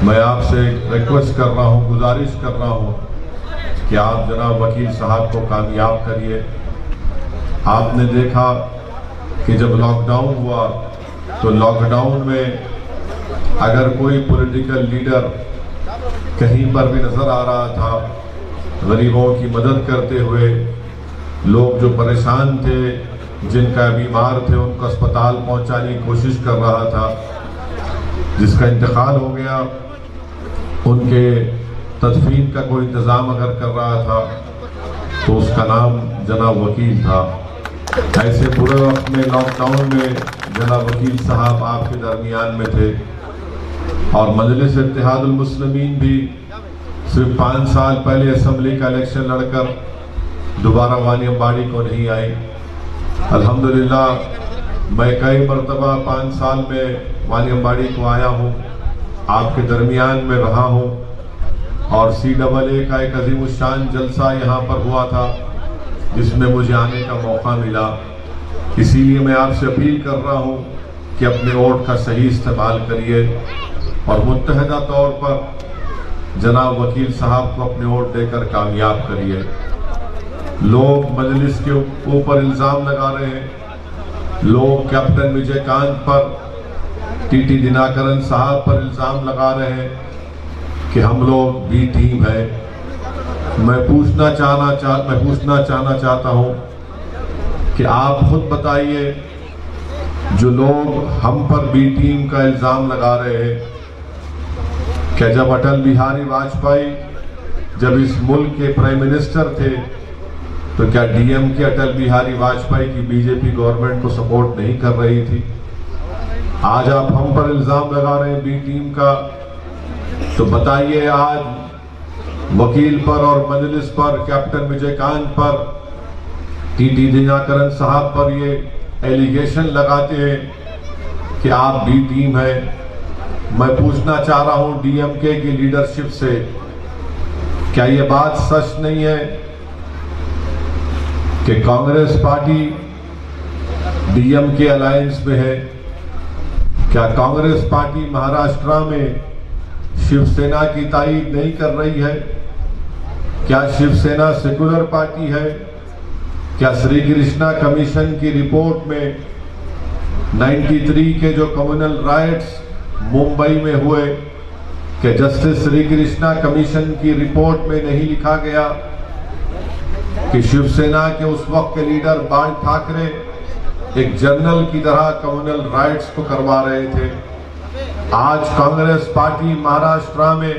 मैं आपसे रिक्वेस्ट कर रहा हूँ, गुजारिश कर रहा हूँ कि आप जनाब वकील साहब को कामयाब करिए। आपने देखा कि जब लॉकडाउन हुआ तो लॉकडाउन में अगर कोई पॉलिटिकल लीडर कहीं पर भी नज़र आ रहा था गरीबों की मदद करते हुए, लोग जो परेशान थे, जिनका बीमार थे, उनको अस्पताल पहुंचाने की कोशिश कर रहा था, जिसका इंतकाल हो गया उनके तदफीन का कोई इंतज़ाम अगर कर रहा था तो उसका नाम जनाब वकील था। ऐसे पूरे वक्त में लॉकडाउन में जनाब वकील साहब आपके दरमियान में थे और मजलिस इत्तेहादुल मुस्लिमीन भी सिर्फ 5 साल पहले असम्बली का इलेक्शन लड़कर दोबारा वानियम्बाड़ी को नहीं आई। अल्हम्दुलिल्लाह मैं कई मरतबा 5 साल में वानियम्बाड़ी को आया हूँ, आपके दरमियान में रहा हूँ और CAA का एक अजीमुशान जलसा यहाँ पर हुआ था जिसमें मुझे आने का मौका मिला। इसीलिए मैं आपसे अपील कर रहा हूँ कि अपने वोट का सही इस्तेमाल करिए और मुत्तहदा तौर पर जनाब वकील साहब को अपने वोट देकर कामयाब करिए। लोग मजलिस के ऊपर इल्ज़ाम लगा रहे हैं, लोग कैप्टन विजयकांत पर, TT दिनाकरन साहब पर इल्ज़ाम लगा रहे हैं कि हम लोग बी टीम है। मैं पूछना चाहना चाहता हूँ कि आप खुद बताइए, जो लोग हम पर बी टीम का इल्ज़ाम लगा रहे हैं, क्या जब अटल बिहारी वाजपेयी जब इस मुल्क के प्राइम मिनिस्टर थे तो क्या DMK अटल बिहारी वाजपेयी की BJP गवर्नमेंट को सपोर्ट नहीं कर रही थी? आज आप हम पर इल्ज़ाम लगा रहे हैं बी टीम का, तो बताइए आज वकील पर और मजलिस पर, कैप्टन विजयकांत पर, TT दिनाकरन साहब पर ये एलिगेशन लगाते हैं कि आप बी टीम है। मैं पूछना चाह रहा हूं DMK की लीडरशिप से, क्या ये बात सच नहीं है कि कांग्रेस पार्टी DMK अलायंस में है? क्या कांग्रेस पार्टी महाराष्ट्र में शिवसेना की तायीद नहीं कर रही है? क्या शिवसेना सेकुलर पार्टी है? क्या श्री कृष्णा कमीशन की रिपोर्ट में 93 के जो कम्युनल राइट्स मुंबई में हुए, कि जस्टिस श्री कृष्णा कमीशन की रिपोर्ट में नहीं लिखा गया कि शिवसेना के उस वक्त के लीडर बाल ठाकरे एक जनरल की तरह कम्युनल राइट्स को करवा रहे थे? आज कांग्रेस पार्टी महाराष्ट्र में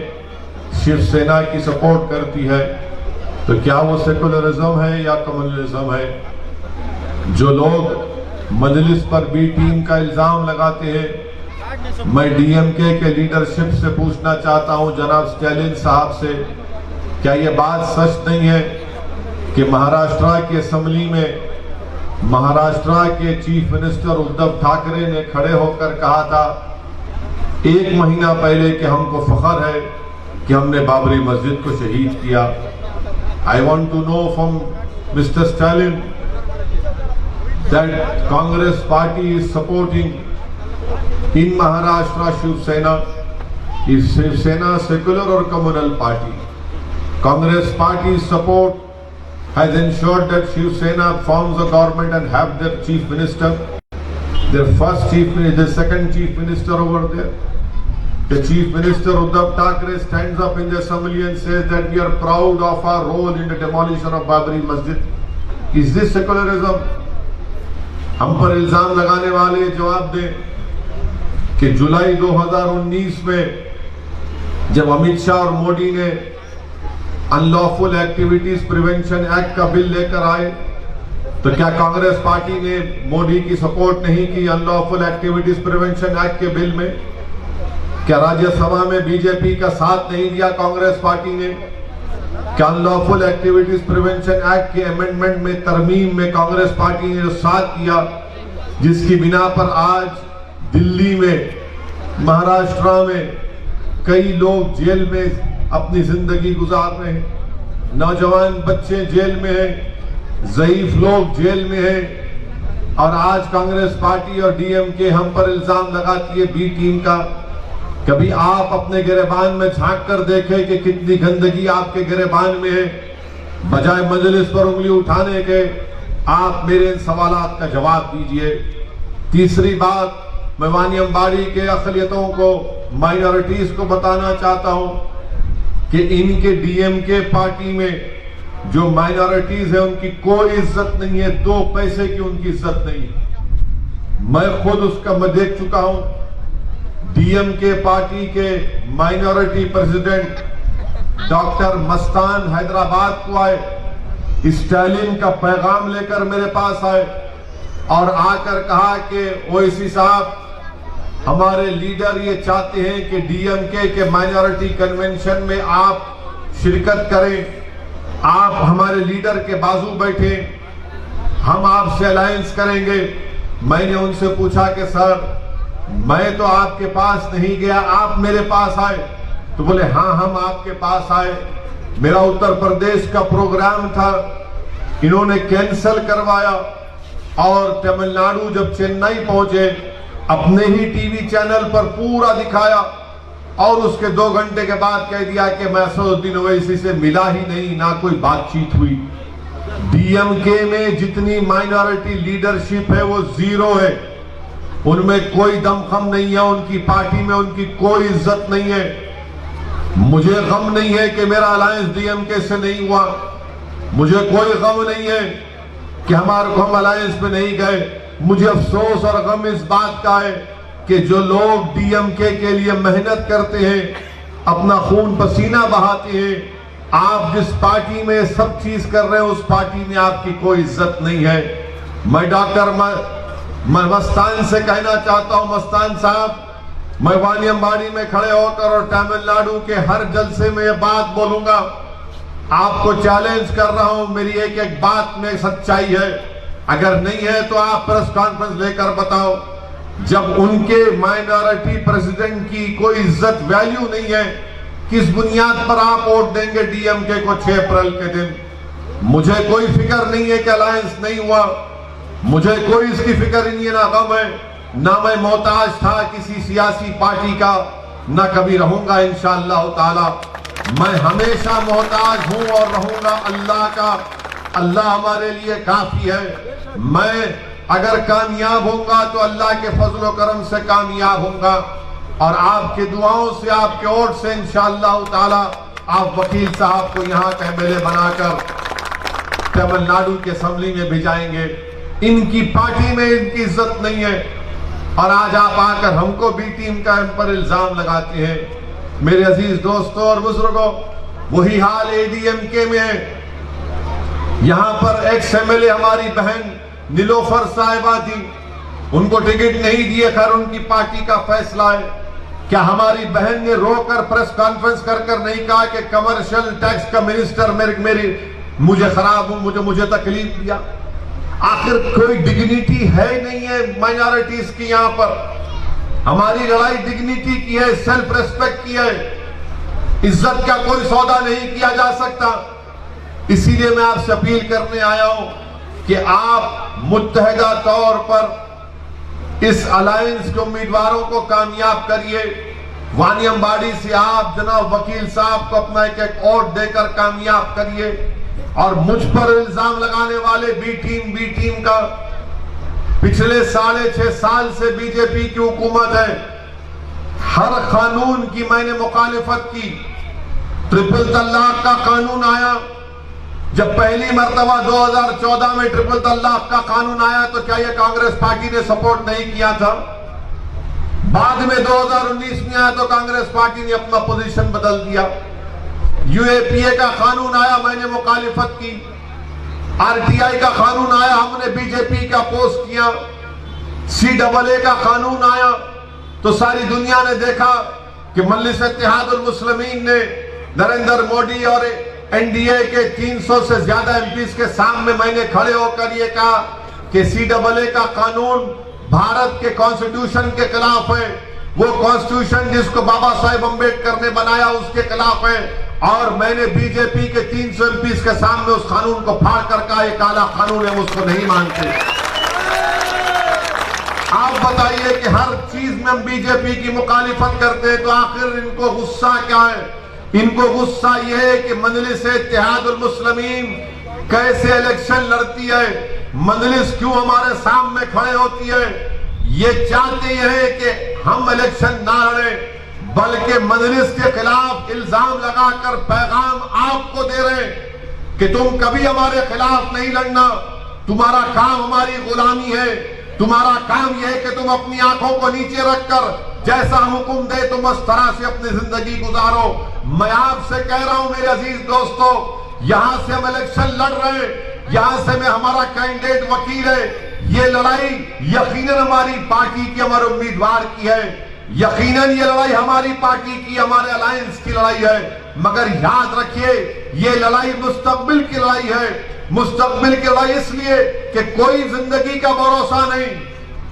शिवसेना की सपोर्ट करती है, तो क्या वो सेकुलरिज्म है या कम्युनलिज्म है? जो लोग मजलिस पर बी टीम का इल्जाम लगाते हैं, मैं DMK के लीडरशिप से पूछना चाहता हूं, जनाब स्टैलिन साहब से, क्या ये बात सच नहीं है कि महाराष्ट्र की असेंबली में महाराष्ट्र के चीफ मिनिस्टर उद्धव ठाकरे ने खड़े होकर कहा था 1 महीना पहले कि हमको फख्र है कि हमने बाबरी मस्जिद को शहीद किया। I want to know from mister Stalin that Congress party is supporting in Maharashtra Shiv Sena. Is Shiv Sena secular or communal party? Congress party's support has ensured that Shiv Sena forms a government and have their chief minister, their first chief minister, the second chief minister over there. The chief minister Uddhav Thackeray stands up in the assembly and says that we are proud of our role in the demolition of Babri Masjid. Is this secularism? हम पर इल्जाम लगाने वाले जवाब दें कि जुलाई 2019 में जब अमित शाह और मोदी ने अनलॉफुल एक्टिविटीज प्रिवेंशन एक्ट का बिल लेकर आए, तो क्या कांग्रेस पार्टी ने मोदी की सपोर्ट नहीं की अनलॉफुल एक्टिविटीज प्रिवेंशन एक्ट के बिल में? क्या राज्यसभा में BJP का साथ नहीं दिया कांग्रेस पार्टी ने? क्या अनलॉफुल एक्टिविटीज प्रिवेंशन एक्ट के अमेंडमेंट में, तरमीम में कांग्रेस पार्टी ने जो साथ किया, जिसकी बिना पर आज दिल्ली में, महाराष्ट्र में कई लोग जेल में अपनी जिंदगी गुजार रहे हैं, नौजवान बच्चे जेल में हैं, ज़ईफ लोग जेल में हैं, और आज कांग्रेस पार्टी और DMK हम पर इल्जाम लगाती है बी टीम का। कभी आप अपने गिरेबान में झांक कर देखें कि कितनी गंदगी आपके गिरेबान में है। बजाय मजलिस पर उंगली उठाने के आप मेरे इन सवालात का जवाब दीजिए। तीसरी बात, मैं वानी अम्बाड़ी के अक़लियतों को, माइनॉरिटीज को बताना चाहता हूं कि इनके डीएमके पार्टी में जो माइनॉरिटीज है उनकी कोई इज्जत नहीं है, 2 पैसे की उनकी इज्जत नहीं है। मैं खुद उसका मैं देख चुका हूं। डीएमके पार्टी के minority president doctor Mastan Hyderabad को आए, स्टालिन का पैगाम लेकर मेरे पास आए और आकर कहा कि ओवैसी साहब, हमारे लीडर ये चाहते हैं कि डीएमके के माइनॉरिटी कन्वेंशन में आप शिरकत करें, आप हमारे लीडर के बाजू बैठे, हम आपसे अलायंस करेंगे। मैंने उनसे पूछा कि सर, मैं तो आपके पास नहीं गया, आप मेरे पास आए। तो बोले हाँ, हम आपके पास आए। मेरा उत्तर प्रदेश का प्रोग्राम था, इन्होंने कैंसिल करवाया और तमिलनाडु जब चेन्नई पहुंचे, अपने ही टीवी चैनल पर पूरा दिखाया और उसके 2 घंटे के बाद कह दिया कि मैं असदुद्दीन ओवैसी से मिला ही नहीं, ना कोई बातचीत हुई। डीएमके में जितनी माइनॉरिटी लीडरशिप है वो 0 है, उनमें कोई दमखम नहीं है, उनकी पार्टी में उनकी कोई इज्जत नहीं है। मुझे गम नहीं है कि मेरा अलायंस डीएमके से नहीं हुआ, मुझे कोई गम नहीं है कि हम अलायंस पे नहीं गए। मुझे अफसोस और गम इस बात का है कि जो लोग डीएमके के लिए मेहनत करते हैं, अपना खून पसीना बहाते हैं, आप जिस पार्टी में सब चीज कर रहे हैं उस पार्टी में आपकी कोई इज्जत नहीं है। मैं डॉक्टर मस्तान से कहना चाहता हूं, मस्तान साहब, मैं वानी अम्बाड़ी में खड़े होकर और तमिलनाडु के हर जलसे में ये बात बोलूंगा, आपको चैलेंज कर रहा हूं, मेरी एक एक बात में सच्चाई है, अगर नहीं है तो आप प्रेस कॉन्फ्रेंस लेकर बताओ। जब उनके माइनॉरिटी प्रेसिडेंट की कोई इज्जत वैल्यू नहीं है, किस बुनियाद पर आप वोट देंगे डीएमके को 6 अप्रैल के दिन? मुझे कोई फिक्र नहीं है कि अलायंस नहीं हुआ, मुझे कोई इसकी फिक्र नहीं है, ना गम है, ना मैं मोहताज था किसी सियासी पार्टी का, ना कभी रहूंगा इंशाअल्लाह ताला। मैं हमेशा मोहताज हूं और रहूंगा अल्लाह का। अल्लाह हमारे लिए काफी है। मैं अगर कामयाब होऊंगा तो अल्लाह के फजल करम से कामयाब होऊंगा और आपके दुआओं से, आपके वोट से इंशाअल्लाह ताला आप वकील साहब को यहाँ का एमएलए बनाकर तमिलनाडु के असेंबली में भेजाएंगे। इनकी पार्टी में इनकी इज्जत नहीं है और आज आप आकर हमको बी टीम का पर इल्जाम लगाते हैं। मेरे अजीज दोस्तों और बुजुर्गों, वही हाल एडीएमके में है। यहां पर एक्स एमएलए हमारी बहन नीलोफर साहिबा थी, उनको टिकट नहीं दिए, खैर उनकी पार्टी का फैसला है। क्या हमारी बहन ने रोकर प्रेस कॉन्फ्रेंस कर नहीं कहा कि कमर्शियल टैक्स का मिनिस्टर मुझे खराब हूं, मुझे तकलीफ दिया? आखिर कोई डिग्निटी है नहीं है माइनॉरिटीज की? यहां पर हमारी लड़ाई डिग्निटी की है, सेल्फ रेस्पेक्ट की है, इज्जत का कोई सौदा नहीं किया जा सकता। इसीलिए मैं आपसे अपील करने आया हूं कि आप मुत्तहदा तौर पर इस अलायंस के उम्मीदवारों को कामयाब करिए। वानी अम्बाड़ी से आप जनाब वकील साहब को अपना एक एक वोट देकर कामयाब करिए और मुझ पर इल्जाम लगाने वाले बी टीम का, पिछले 6.5 साल से बीजेपी की हुकूमत है, हर कानून की मैंने मुखालिफत की। ट्रिपल तलाक का कानून आया, जब पहली मर्तबा 2014 में ट्रिपल तलाक का कानून आया तो क्या यह कांग्रेस पार्टी ने सपोर्ट नहीं किया था? बाद में 2019 में आया तो कांग्रेस पार्टी ने अपना पोजीशन बदल दिया। यूएपीए का कानून आया, मैंने मुखालिफत की। आरटीआई का कानून आया, हमने बीजेपी का पोस्ट किया। CAA का कानून आया तो सारी दुनिया ने देखा कि मजलिस इत्तेहादुल मुस्लिमीन ने नरेंद्र मोदी और एनडीए के 300 से ज्यादा एमपीज के सामने मैंने खड़े होकर ये कहा कि CAA का कानून भारत के कॉन्स्टिट्यूशन के खिलाफ है, वो कॉन्स्टिट्यूशन जिसको बाबा साहेब अम्बेडकर ने बनाया उसके खिलाफ है, और मैंने बीजेपी के 300 एमपीज के सामने उस कानून को फाड़ कर कहा ये काला कानून है, उसको नहीं मानते। आप आप बताइए कि हर चीज में हम बीजेपी की मुखालिफत करते हैं, तो आखिर इनको गुस्सा क्या है? इनको गुस्सा यह है कि मजलिस इत्तेहादुल मुस्लिमीन कैसे इलेक्शन लड़ती है, मजलिस क्यों हमारे सामने खड़े होती है। ये चाहते हैं कि हम इलेक्शन ना लड़े, बल्कि मजलिस के खिलाफ इल्जाम लगाकर पैगाम आपको दे रहे हैं कि तुम कभी हमारे खिलाफ नहीं लड़ना, तुम्हारा काम हमारी गुलामी है, तुम्हारा काम यह है कि तुम अपनी आंखों को नीचे रखकर जैसा हुक्म दे तुम उस तरह से अपनी जिंदगी गुजारो। मैं आपसे कह रहा हूं मेरे अजीज दोस्तों, यहां से हम इलेक्शन लड़ रहे हैं, यहां से मैं हमारा कैंडिडेट वकील है। ये लड़ाई यकीनन हमारी पार्टी की, हमारे उम्मीदवार की है, यकीनन ये लड़ाई हमारी पार्टी की, हमारे अलायंस की लड़ाई है। मगर याद रखिए ये लड़ाई मुस्तकबिल की लड़ाई है। मुस्तकबिल की लड़ाई इसलिए कि कोई जिंदगी का भरोसा नहीं,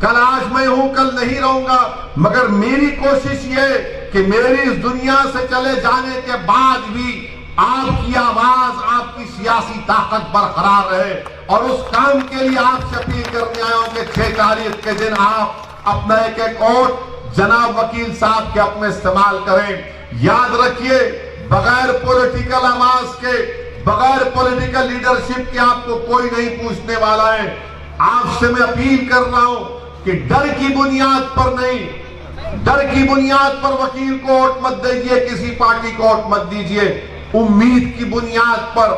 कल आज मैं हूं कल नहीं रहूंगा, मगर मेरी कोशिश ये कि मेरी इस दुनिया से चले जाने के बाद भी आपकी आवाज, आपकी सियासी ताकत बरकरार रहे। और उस काम के लिए आपसे अपील करने आया हूं कि 6 तारीख के दिन आप अपना एक एक वोट जनाब वकील साहब के अपने इस्तेमाल करें। याद रखिए बगैर पॉलिटिकल आवाज के, बगैर पॉलिटिकल लीडरशिप के आपको कोई नहीं पूछने वाला है। आपसे मैं अपील कर रहा हूं कि डर की बुनियाद पर नहीं, डर की बुनियाद पर वकील को वोट मत दीजिए, किसी पार्टी को वोट मत दीजिए। उम्मीद की बुनियाद पर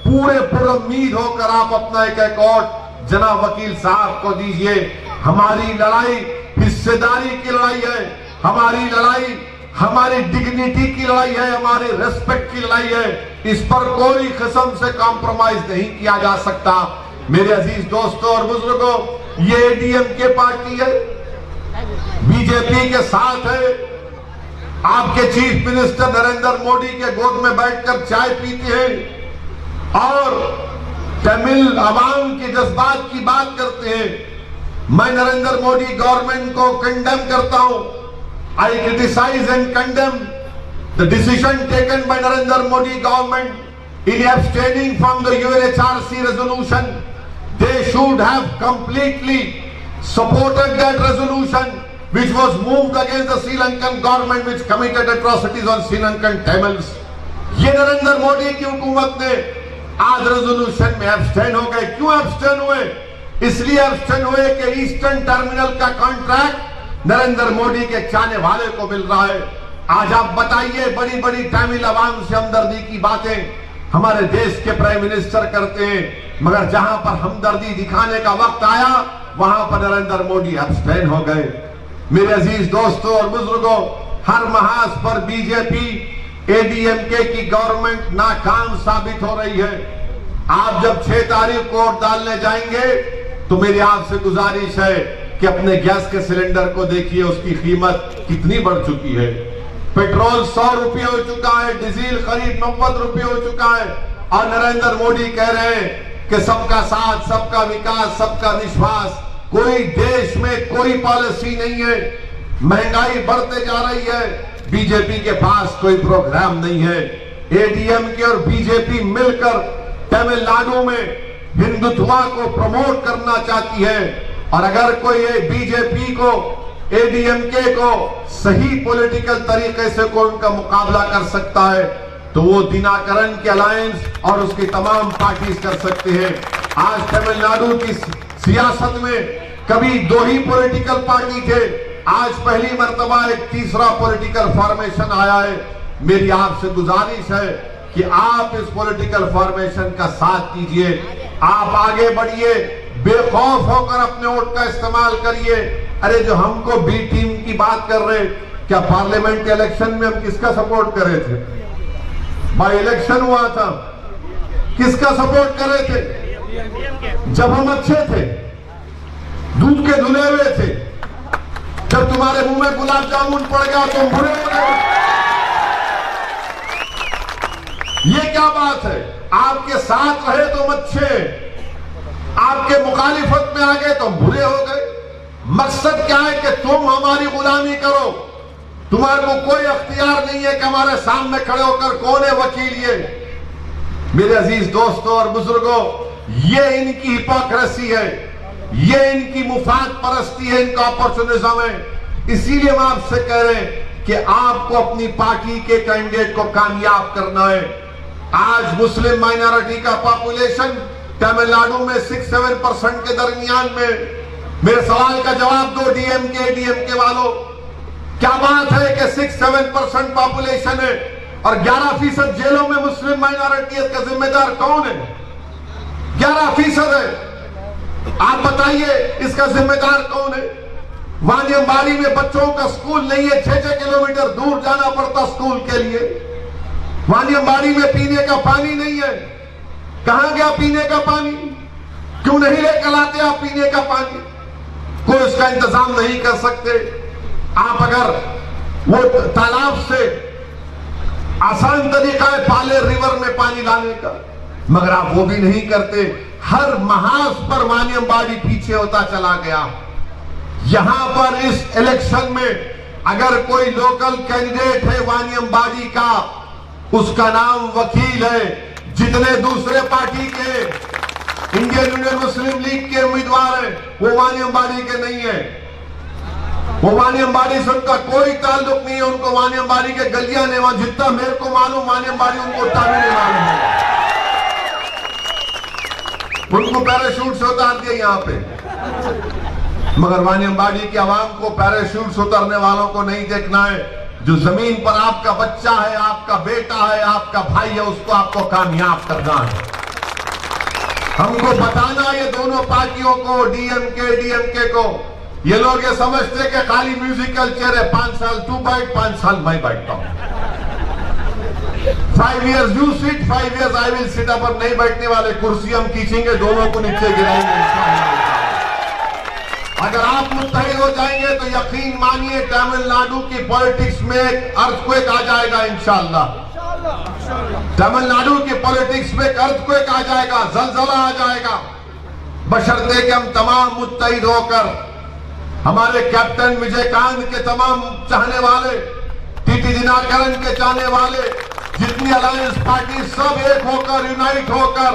पूरे पुरुम्मीद होकर आप अपना एक एक वोट जनाब वकील साहब को दीजिए। हमारी लड़ाई हिस्सेदारी की लड़ाई है, हमारी लड़ाई हमारी डिग्निटी की लड़ाई है, हमारी रिस्पेक्ट की लड़ाई है। इस पर कोई किस्म से कॉम्प्रोमाइज नहीं किया जा सकता। मेरे अजीज दोस्तों और बुजुर्गों, ये एडीएमके पार्टी है, बीजेपी के साथ है। आपके चीफ मिनिस्टर नरेंद्र मोदी के गोद में बैठकर चाय पीते हैं और तमिल अवाम के जज्बात की बात करते हैं। मैं नरेंद्र मोदी गवर्नमेंट को कंडेम करता हूं। I criticize and condemn the decision taken by Narendra Modi government in abstaining from the UNHRC resolution. They should have completely supported that resolution which was moved against the Sri Lankan government which committed atrocities on Sri Lankan Tamils. ये नरेंद्र मोदी की हुकूमत ने आज resolution में abstain हो गए। क्यों abstain हुए? इसलिए एब्स्टेन हुए कि ईस्टर्न टर्मिनल का कॉन्ट्रैक्ट नरेंद्र मोदी के चाहने वाले को मिल रहा है। आज आप बताइए, बड़ी बड़ी तमिल अवाम से हमदर्दी की बातें हमारे देश के प्राइम मिनिस्टर करते हैं, मगर जहां पर हमदर्दी दिखाने का वक्त आया वहां पर नरेंद्र मोदी एब्स्टेन हो गए। मेरे अजीज दोस्तों और बुजुर्गों, हर महाज पर बीजेपी एडीएमके की गवर्नमेंट नाकाम साबित हो रही है। आप जब 6 तारीख को वोट डालने जाएंगे तो मेरी आपसे गुजारिश है कि अपने गैस के सिलेंडर को देखिए, उसकी कीमत कितनी बढ़ चुकी है। पेट्रोल 100 रुपये हो चुका है, डीजल करीब 90 रुपये हो चुका है, और नरेंद्र मोदी कह रहे हैं कि सबका साथ, सबका विकास, सबका विश्वास। कोई देश में कोई पॉलिसी नहीं है, महंगाई बढ़ते जा रही है, बीजेपी के पास कोई प्रोग्राम नहीं है। एडीएमके और बीजेपी मिलकर तमिलनाडु में हिंदुत्व को प्रमोट करना चाहती है। और अगर कोई बीजेपी को, एडीएमके को सही पॉलिटिकल तरीके से कोई उनका मुकाबला कर सकता है तो वो दिनाकरन के अलायंस और उसकी तमाम पार्टीज कर सकते हैं। आज तमिलनाडु की सियासत में कभी 2 ही पॉलिटिकल पार्टी थे, आज पहली मर्तबा एक तीसरा पॉलिटिकल फॉर्मेशन आया है। मेरी आपसे गुजारिश है कि आप इस पॉलिटिकल फॉर्मेशन का साथ दीजिए, आप आगे बढ़िए, बेखौफ होकर अपने वोट का इस्तेमाल करिए। अरे जो हमको बी टीम की बात कर रहे, क्या पार्लियामेंट इलेक्शन में हम किसका सपोर्ट कर रहे थे? बाई इलेक्शन हुआ था, किसका सपोर्ट कर रहे थे? जब हम अच्छे थे, दूध के धुले हुए थे, जब तुम्हारे मुंह में गुलाब जामुन पड़ गया तो बुरे हो गए। ये क्या बात है? आपके साथ रहे तो अच्छे, आपके मुखालिफत में आ गए तो बुरे हो गए। मकसद क्या है कि तुम हमारी गुलामी करो, तुम्हारे को कोई अख्तियार नहीं है कि हमारे सामने खड़े होकर कौन है वकील। ये मेरे अजीज दोस्तों और बुजुर्गों, ये इनकी हिपोक्रेसी है, ये इनकी मुफाद परस्ती है, इनका अपॉर्चुनिज्म है। इसीलिए हम आपसे कह रहे हैं कि आपको अपनी पार्टी के कैंडिडेट को कामयाब करना है। आज मुस्लिम माइनॉरिटी का पॉपुलेशन तमिलनाडु में 6-7% के दरमियान में। मेरे सवाल का जवाब दो डीएमके वालों, क्या बात है कि 6-7% पॉपुलेशन है और 11% जेलों में मुस्लिम माइनॉरिटी का जिम्मेदार कौन है? 11% है। आप बताइए इसका जिम्मेदार कौन है? वानियम्बाड़ी में बच्चों का स्कूल नहीं है, 6-6 किलोमीटर दूर जाना पड़ता स्कूल के लिए। वानियम्बाड़ी में पीने का पानी नहीं है। कहां गया पीने का पानी? क्यों नहीं लेकर आते आप पीने का पानी? कोई इसका इंतजाम नहीं कर सकते। आप अगर वो तालाब से आसान तरीका है पाले रिवर में पानी लाने का, मगर आप वो भी नहीं करते। हर महाज पर वानियम्बाड़ी पीछे होता चला गया। यहां पर इस इलेक्शन में अगर कोई लोकल कैंडिडेट है वानियम्बाड़ी का, उसका नाम वकील है। जितने दूसरे पार्टी के इंडियन यूनियन मुस्लिम लीग के उम्मीदवार हैं वो वानियम्बाड़ी के नहीं है। वो वानियम्बाड़ी से उनका कोई ताल्लुक नहीं है। उनको वानियम्बाड़ी के गलियां ने, वहां जितना मेरे को मालूम वानियम्बाड़ी उनको ताबी नहीं मालूम है। उनको पैराशूट से उतार दिया यहां पे, मगर वानियम्बाड़ी की आवाम को पैराशूट से उतरने वालों को नहीं देखना है। जो जमीन पर आपका बच्चा है, आपका बेटा है, आपका भाई है, उसको आपको कामयाब करना है। हमको बताना ये दोनों पार्टियों को, डीएमके को, ये लोग ये समझते कि खाली म्यूजिकल चेयर है, 5 साल तू बैठ, 5 साल मैं बैठता हूं, 5 years you sit, 5 years I will sit। पर नहीं बैठने वाले, कुर्सी हम खींचेंगे, दोनों को नीचे गिराएंगे। अगर आप मुत्तहिद हो जाएंगे तो यकीन मानिए तमिलनाडु की पॉलिटिक्स में एक अर्थक्वेक आ जाएगा इंशाअल्लाह। तमिलनाडु की पॉलिटिक्स में एक अर्थक्वेक आ जाएगा, जलजला आ जाएगा, बशर्ते कि हम तमाम मुत्तहिद होकर, हमारे कैप्टन विजयकांत के तमाम चाहने वाले, टीटी दिनाकरन के चाहने वाले, जितनी अलायंस पार्टी सब एक होकर, यूनाइट होकर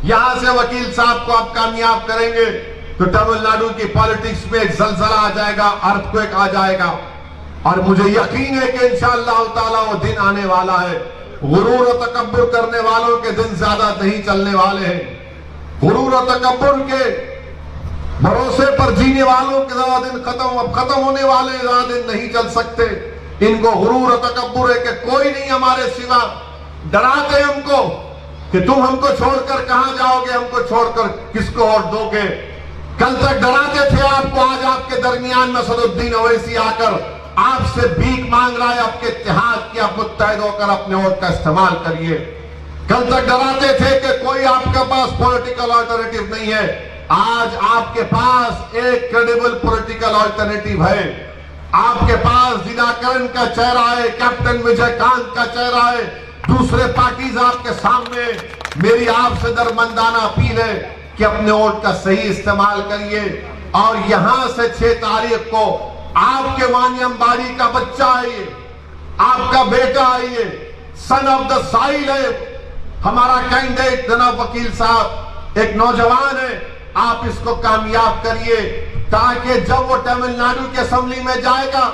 यहां से वकील साहब को आप कामयाब करेंगे तो तमिलनाडु की पॉलिटिक्स में एक जलजला आ जाएगा, अर्थक्वेक आ जाएगा। और मुझे यकीन है कि इंशाअल्लाह ताला वो दिन आने वाला है। गुरूर और तकब्बुर करने वालों के दिन ज्यादा नहीं चलने वाले हैं। गुरूर और तकब्बुर के भरोसे पर जीने वालों के ज्यादा दिन खत्म होने वाले ज्यादा दिन नहीं चल सकते। इनको गुरूर और तकब्बुर है कि कोई नहीं हमारे सिवा। डराते हमको कि तुम हमको छोड़कर कहां जाओगे, हमको छोड़कर किसको वोट दोगे। कल तक डराते थे आपको, आज आपके दरमियान में सदुद्दीन ओवैसी आकर आपसे भीख मांग रहा है आपके इत्तेहाद की, आप मुत्तहिद होकर अपने वोट का इस्तेमाल करिए। कल तक डराते थे कि कोई आपके पास पॉलिटिकल अल्टरनेटिव नहीं है, आज आपके पास एक क्रेडिबल पॉलिटिकल अल्टरनेटिव है। आपके पास दिनाकरन का चेहरा है, कैप्टन विजयकांत का चेहरा है, दूसरे पार्टीज आपके सामने। मेरी आपसे दरमंदाना अपील है कि अपने वोट का सही इस्तेमाल करिए और यहां से 6 तारीख को आपके वानियम्बाड़ी का बच्चा है, ये आपका बेटा है, ये सन ऑफ द साइल है, हमारा कैंडिडेट जनाब वकील साहब एक नौजवान है। आप इसको कामयाब करिए ताकि जब वो तमिलनाडु की असेंबली में जाएगा,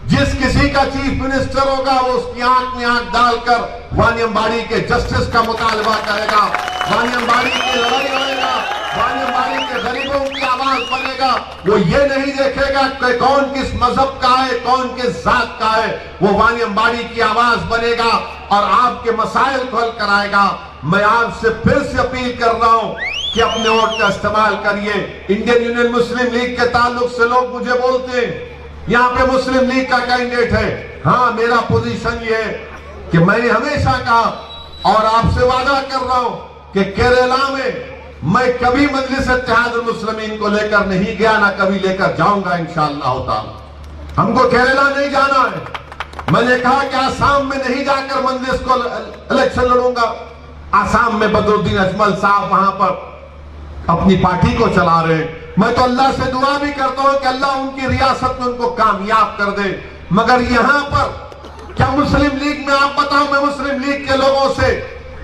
जिस किसी का चीफ मिनिस्टर होगा वो उसकी आंख में आंख डालकर वानियम्बाड़ी के जस्टिस का मुतालबा करेगा, वानियम्बाड़ी की लड़ाई लड़ेगा, वानियम्बाड़ी के गरीबों की आवाज बनेगा। वो ये नहीं देखेगा कि कौन किस मजहब का है, कौन किस जात का है, वो वानियम्बाड़ी की आवाज बनेगा और आपके मसाइल को हल कराएगा। मैं आपसे फिर से अपील कर रहा हूं कि अपने वोट का इस्तेमाल करिए। इंडियन यूनियन मुस्लिम लीग के ताल्लुक से लोग मुझे बोलते हैं यहाँ पे मुस्लिम लीग का कैंडिडेट है। हाँ, मेरा पोजीशन ये है कि मैंने हमेशा कहा और आपसे वादा कर रहा हूं कि केरला में मैं कभी मजलिस इत्तेहाद मुस्लिमीन को लेकर नहीं गया, ना कभी लेकर जाऊंगा इंशाअल्लाह ताला। हमको केरला नहीं जाना है। मैंने कहा कि आसाम में नहीं जाकर मजलिस को इलेक्शन लड़ूंगा। आसाम में बदरुद्दीन अजमल साहब वहां पर अपनी पार्टी को चला रहे। मैं तो अल्लाह से दुआ भी करता हूं कि अल्लाह उनकी रियासत में उनको कामयाब कर दे। मगर यहां पर क्या मुस्लिम लीग में, आप बताओ, मैं मुस्लिम लीग के लोगों से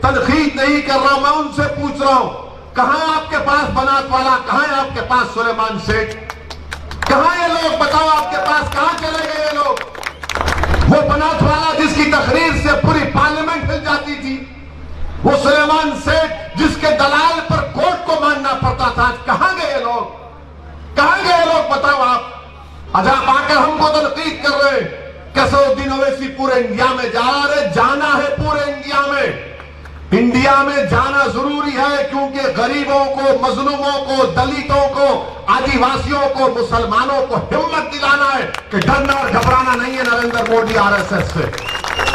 तनकीद नहीं कर रहा हूं, मैं उनसे पूछ रहा हूं कहां है आपके पास बनात वाला, कहां है आपके पास सुलेमान सेठ, कहां ये लोग बताओ, आपके पास कहां चले गए ये लोग? वो बनात वाला जिसकी तकरीर से पूरी पार्लियामेंट हिल जाती थी, वो सुलेमान सेठ जिसके दलाल पर कोर्ट को मानना पड़ता था, कहां गए लोग? कहां गए लोग बताओ आप? आज आप आकर हमको तनकीद कर रहे हैं। कसरुद्दीन ओवैसी पूरे इंडिया में जा रहे, जाना है पूरे इंडिया में। इंडिया में जाना जरूरी है क्योंकि गरीबों को, मजलूमों को, दलितों को, आदिवासियों को, मुसलमानों को हिम्मत दिलाना है कि डरना और घबराना नहीं है नरेंद्र मोदी आरएसएस से।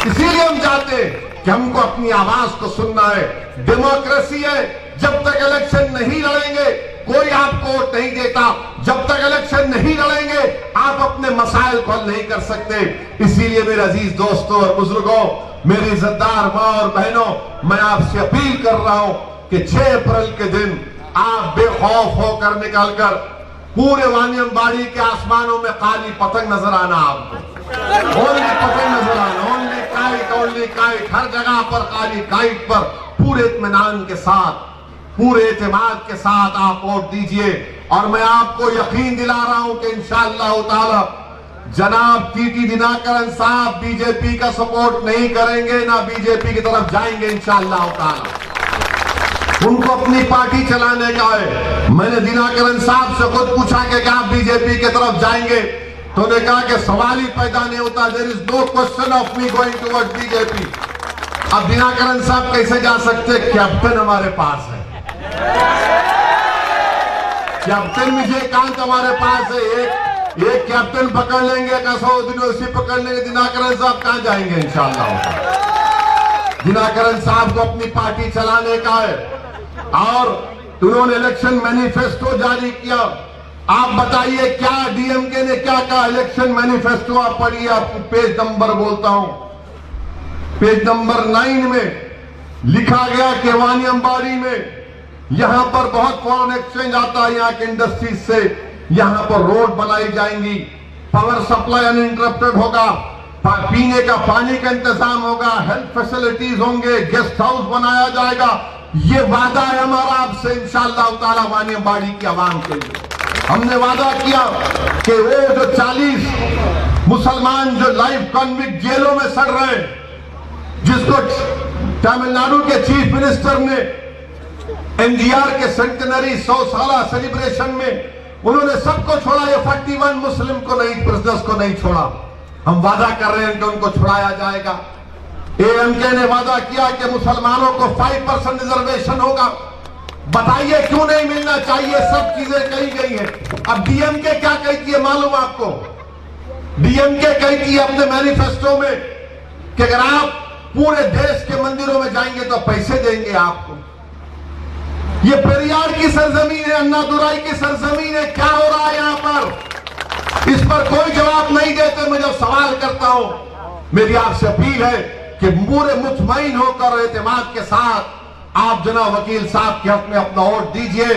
इसीलिए हम चाहते हैं कि हमको अपनी आवाज को सुनना है। डेमोक्रेसी है, जब तक इलेक्शन नहीं लड़ेंगे कोई आपको वोट नहीं देता, जब तक इलेक्शन नहीं लड़ेंगे आप अपने मसाइल को हल नहीं कर सकते। इसीलिए मेरे अजीज दोस्तों और बुजुर्गों, मेरी इज्जतदार मां और बहनों, मैं आपसे अपील कर रहा हूं कि 6 अप्रैल के दिन आप बेखौफ होकर निकलकर पूरे वानियमबाड़ी के आसमानों में काली पतंग नजर आना, आपको ओनली पतंग नजर आना, ओनली काइट, हर जगह पर काली काइट पर पूरे इत्मीनान के साथ, पूरे एतमाद के साथ आप वोट दीजिए। और मैं आपको यकीन दिला रहा हूं कि इंशाअल्लाह ताला जनाब टीटी दिनाकरन साहब बीजेपी का सपोर्ट नहीं करेंगे, ना बीजेपी की तरफ जाएंगे इंशाअल्लाह ताला। उनको अपनी पार्टी चलाने का है। मैंने दिनाकरन साहब से खुद पूछा कि क्या आप बीजेपी की तरफ जाएंगे, तो उन्होंने कहा कि सवाल ही पैदा नहीं होता, there is no question of me going towards BJP. अब दिनाकरन साहब कैसे जा सकते? कैप्टन हमारे पास है, कैप्टन विजयकांत हमारे पास है। एक कैप्टन पकड़ लेंगे, कसरुद्दीन ओवैसी पकड़ लेंगे, दिनाकरन साहब कहां जाएंगे इंशाअल्लाह। दिनाकरन साहब को अपनी पार्टी चलाने का है और उन्होंने इलेक्शन मैनिफेस्टो जारी किया। आप बताइए क्या डीएमके ने क्या कहा इलेक्शन मैनिफेस्टो? आप पढ़िए, आपको पेज नंबर बोलता हूं, पेज नंबर 9 में लिखा गया कि वानियमबाड़ी में यहां पर बहुत फॉरेन एक्सचेंज आता है, यहां के इंडस्ट्रीज से, यहां पर रोड बनाई जाएंगी, पावर सप्लाई अनइंटरप्टेड होगा, पीने का पानी का इंतजाम होगा, हेल्थ फैसिलिटीज होंगे, गेस्ट हाउस बनाया जाएगा। ये वादा है हमारा आपसे इंशाअल्लाह ताला वानियमबाड़ी की आवाम के लिए। हमने वादा किया कि वो जो 40 मुसलमान जो लाइफ कॉन्विक्ट जेलों में सड़ रहे, जिसको तमिलनाडु के चीफ मिनिस्टर ने एनजीआर के सेंटेनरी 100 साला सेलिब्रेशन में उन्होंने सबको छोड़ा, ये 41 मुस्लिम को नहीं, प्रिजनर्स को नहीं छोड़ा। हम वादा कर रहे हैं कि उनको छुड़ाया जाएगा। एएमके ने वादा किया कि मुसलमानों को 5% रिजर्वेशन होगा। बताइए क्यों नहीं मिलना चाहिए? सब चीजें कही गई हैं। अब डीएमके क्या कहती है मालूम आपको? डीएमके कहती है अपने मैनिफेस्टो में कि अगर आप पूरे देश के मंदिरों में जाएंगे तो पैसे देंगे आपको। ये पेरियार की सरजमीन है, अन्नादुराई की सरजमीन है, क्या हो रहा है यहां पर? इस पर कोई जवाब नहीं देते। मैं जब सवाल करता हूं, मेरी आपसे अपील है कि पूरे मुतमईन होकर एतमाद के साथ आप जनाब वकील साहब के हक में अपना वोट दीजिए।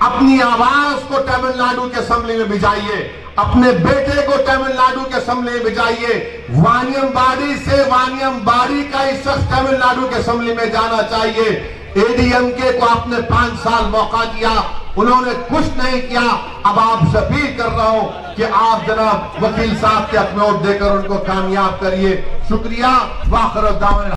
अपनी आवाज को तमिलनाडु के असेंबली में भिजाइए, अपने बेटे को तमिलनाडु के असेंबली में भिजाइए। वानियमबाड़ी से वानियमबाड़ी का ही शख्स तमिलनाडु के असेंबली में जाना चाहिए। एडीएमके को आपने 5 साल मौका दिया, उन्होंने कुछ नहीं किया। अब आपसे अपील कर रहा हूं कि आप जनाब वकील साहब के हक में वोट देकर उनको कामयाब करिए। शुक्रिया। वाखिर दावा।